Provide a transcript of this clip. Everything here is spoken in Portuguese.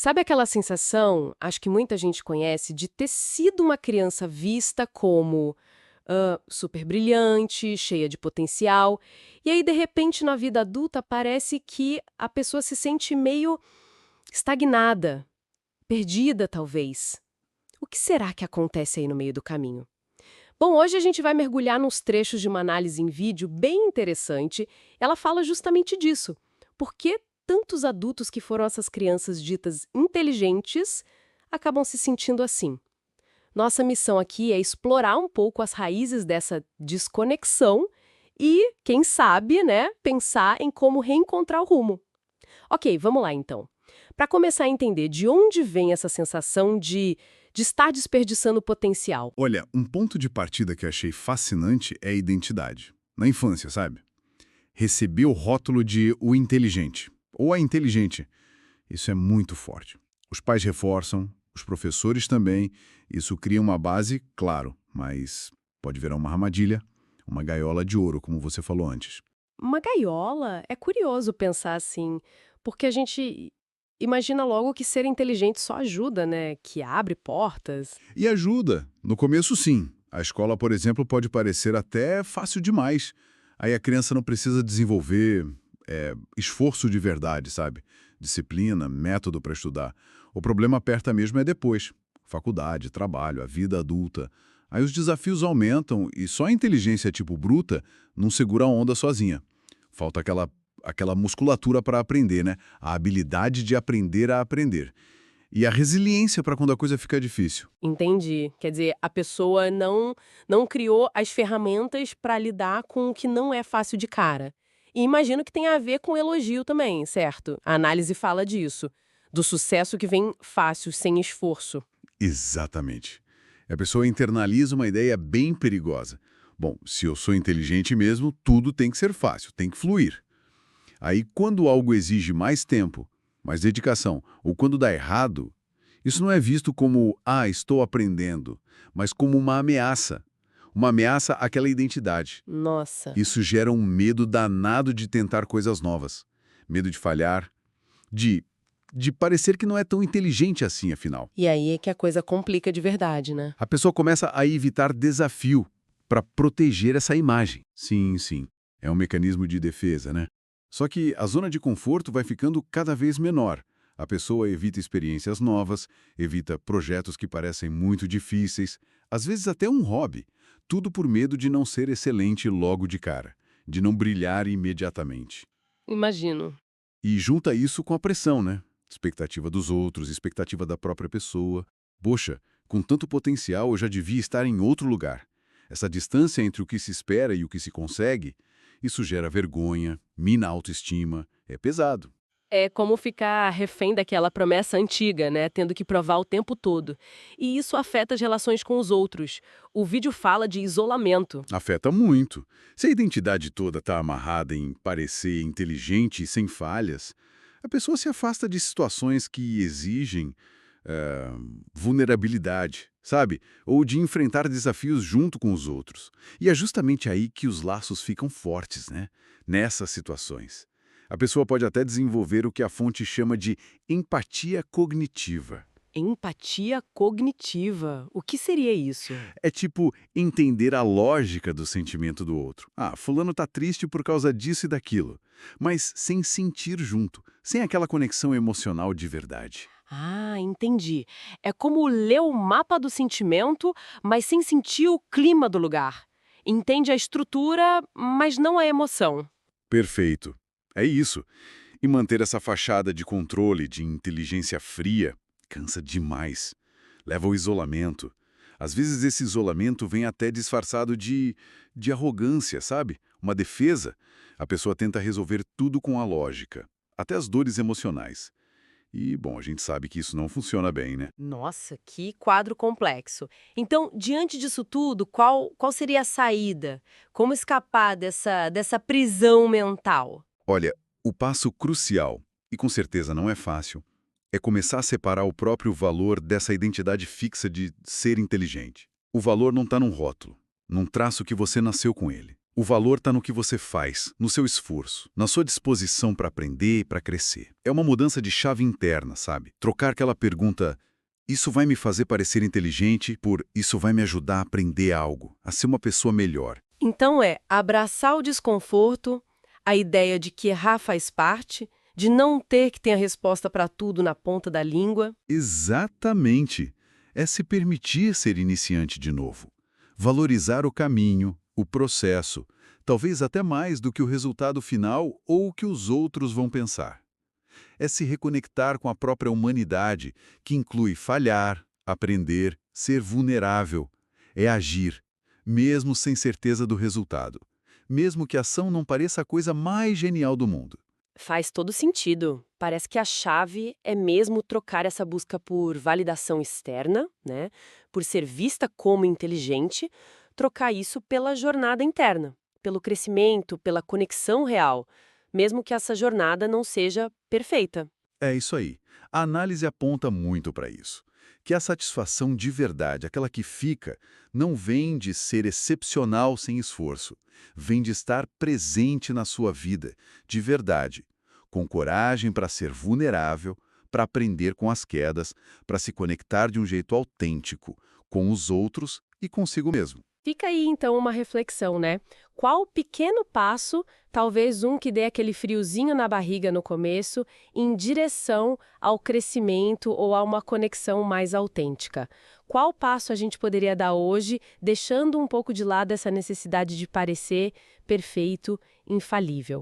Sabe aquela sensação, acho que muita gente conhece, de ter sido uma criança vista como super brilhante, cheia de potencial, e aí, de repente, na vida adulta, parece que a pessoa se sente meio estagnada, perdida, talvez. O que será que acontece aí no meio do caminho? Bom, hoje a gente vai mergulhar nos trechos de uma análise em vídeo bem interessante. Ela fala justamente disso. Por que tantos adultos que foram essas crianças ditas inteligentes acabam se sentindo assim? Nossa missão aqui é explorar um pouco as raízes dessa desconexão e, quem sabe, né, pensar em como reencontrar o rumo. Ok, vamos lá então. Para começar a entender de onde vem essa sensação de estar desperdiçando potencial. Olha, um ponto de partida que achei fascinante é a identidade. Na infância, sabe? Receber o rótulo de o inteligente, ou a inteligente. Isso é muito forte. Os pais reforçam, os professores também. Isso cria uma base, claro, mas pode virar uma armadilha, uma gaiola de ouro, como você falou antes. Uma gaiola? É curioso pensar assim, porque a gente imagina logo que ser inteligente só ajuda, né? Que abre portas. E ajuda. No começo, sim. A escola, por exemplo, pode parecer até fácil demais. Aí a criança não precisa desenvolver esforço de verdade, sabe? Disciplina, método para estudar. O problema aperta mesmo é depois. Faculdade, trabalho, a vida adulta. Aí os desafios aumentam e só a inteligência tipo bruta não segura a onda sozinha. Falta aquela musculatura para aprender, né? A habilidade de aprender a aprender. E a resiliência para quando a coisa fica difícil. Entendi. Quer dizer, a pessoa não criou as ferramentas para lidar com o que não é fácil de cara. E imagino que tem a ver com elogio também, certo? A análise fala disso, do sucesso que vem fácil, sem esforço. Exatamente. A pessoa internaliza uma ideia bem perigosa. Bom, se eu sou inteligente mesmo, tudo tem que ser fácil, tem que fluir. Aí, quando algo exige mais tempo, mais dedicação, ou quando dá errado, isso não é visto como, estou aprendendo, mas como uma ameaça. Uma ameaça àquela identidade. Nossa. Isso gera um medo danado de tentar coisas novas. Medo de falhar, de, de parecer que não é tão inteligente assim, afinal. E aí é que a coisa complica de verdade, né? A pessoa começa a evitar desafio para proteger essa imagem. Sim, sim. É um mecanismo de defesa, né? Só que a zona de conforto vai ficando cada vez menor. A pessoa evita experiências novas, evita projetos que parecem muito difíceis, às vezes até um hobby. Tudo por medo de não ser excelente logo de cara, de não brilhar imediatamente. Imagino. E junta isso com a pressão, né? Expectativa dos outros, expectativa da própria pessoa. Poxa, com tanto potencial eu já devia estar em outro lugar. Essa distância entre o que se espera e o que se consegue, isso gera vergonha, mina a autoestima, é pesado. É como ficar refém daquela promessa antiga, né? Tendo que provar o tempo todo. E isso afeta as relações com os outros. O vídeo fala de isolamento. Afeta muito. Se a identidade toda está amarrada em parecer inteligente e sem falhas, a pessoa se afasta de situações que exigem eh, vulnerabilidade, sabe? Ou de enfrentar desafios junto com os outros. E é justamente aí que os laços ficam fortes, né? Nessas situações. A pessoa pode até desenvolver o que a fonte chama de empatia cognitiva. Empatia cognitiva. O que seria isso? É tipo entender a lógica do sentimento do outro. Fulano tá triste por causa disso e daquilo. Mas sem sentir junto, sem aquela conexão emocional de verdade. Ah, entendi. É como ler o mapa do sentimento, mas sem sentir o clima do lugar. Entende a estrutura, mas não a emoção. Perfeito. É isso. E manter essa fachada de controle, de inteligência fria, cansa demais. Leva ao isolamento. Às vezes esse isolamento vem até disfarçado de arrogância, sabe? Uma defesa. A pessoa tenta resolver tudo com a lógica, até as dores emocionais. E, bom, a gente sabe que isso não funciona bem, né? Nossa, que quadro complexo. Então, diante disso tudo, qual seria a saída? Como escapar dessa prisão mental? Olha, o passo crucial, e com certeza não é fácil, é começar a separar o próprio valor dessa identidade fixa de ser inteligente. O valor não está num rótulo, num traço que você nasceu com ele. O valor está no que você faz, no seu esforço, na sua disposição para aprender e para crescer. É uma mudança de chave interna, sabe? Trocar aquela pergunta, isso vai me fazer parecer inteligente, por isso vai me ajudar a aprender algo, a ser uma pessoa melhor. Então abraçar o desconforto, a ideia de que errar faz parte, de não ter que ter a resposta para tudo na ponta da língua. Exatamente. É se permitir ser iniciante de novo. Valorizar o caminho, o processo, talvez até mais do que o resultado final ou o que os outros vão pensar. É se reconectar com a própria humanidade, que inclui falhar, aprender, ser vulnerável. É agir, mesmo sem certeza do resultado. Mesmo que a ação não pareça a coisa mais genial do mundo. Faz todo sentido. Parece que a chave é mesmo trocar essa busca por validação externa, né? Por ser vista como inteligente, trocar isso pela jornada interna, pelo crescimento, pela conexão real, mesmo que essa jornada não seja perfeita. É isso aí. A análise aponta muito para isso. Que a satisfação de verdade, aquela que fica, não vem de ser excepcional sem esforço. Vem de estar presente na sua vida, de verdade. Com coragem para ser vulnerável, para aprender com as quedas, para se conectar de um jeito autêntico, com os outros e consigo mesmo. Fica aí então uma reflexão, né? Qual pequeno passo, talvez um que dê aquele friozinho na barriga no começo, em direção ao crescimento ou a uma conexão mais autêntica? Qual passo a gente poderia dar hoje, deixando um pouco de lado essa necessidade de parecer perfeito, infalível?